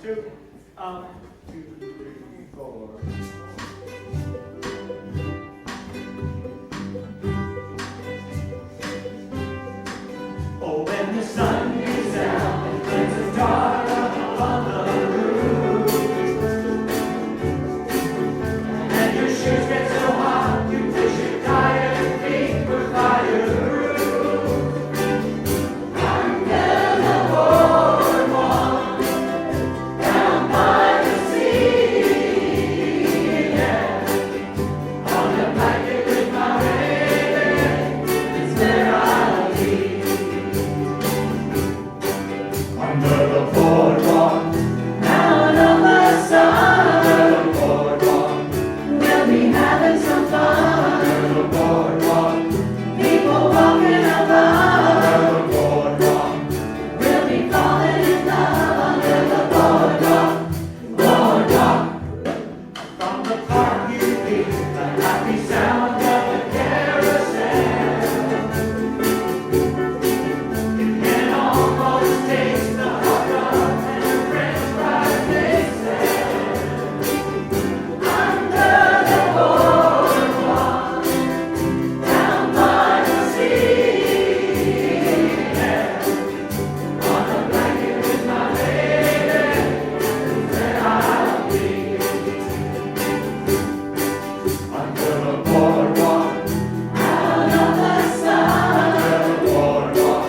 2, 2, 3, 4. Oh, when the sun is out and things are dark up on the roof, and your shoes get so hot you wish your tired feet were fireproof. Under the boardwalk, down by the sea, yeah. On a blanket with my baby, it's where I'll be. Under the boardwalk, out on the sun. Under the boardwalk, we'll be having some fun. Under the boardwalk, people walking about. Under the boardwalk, we'll be falling in love. Under the boardwalk, boardwalk. From the park you hear the happy sound of the carousel. You can almost taste the hot dog and the french fries they sell. Under the boardwalk, down by the sea, yeah. On a blanket with my baby, where I'll be. Under the boardwalk, out on the sun. Under the boardwalk,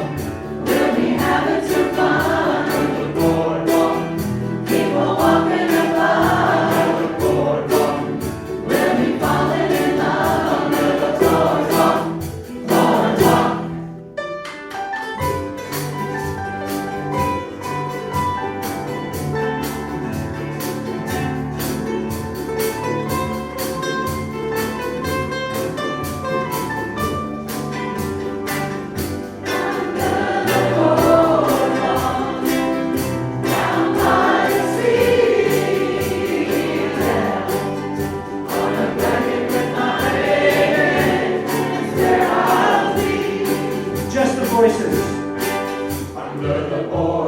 we'll be having some fun. Under the boardwalk, people walking about. Under the boardwalk, we'll be falling in love. Under the boardwalk, boardwalk. Down by the sea, yeah. On a blanket with my baby, is where I'll be. Just the voices. Under the boardwalk.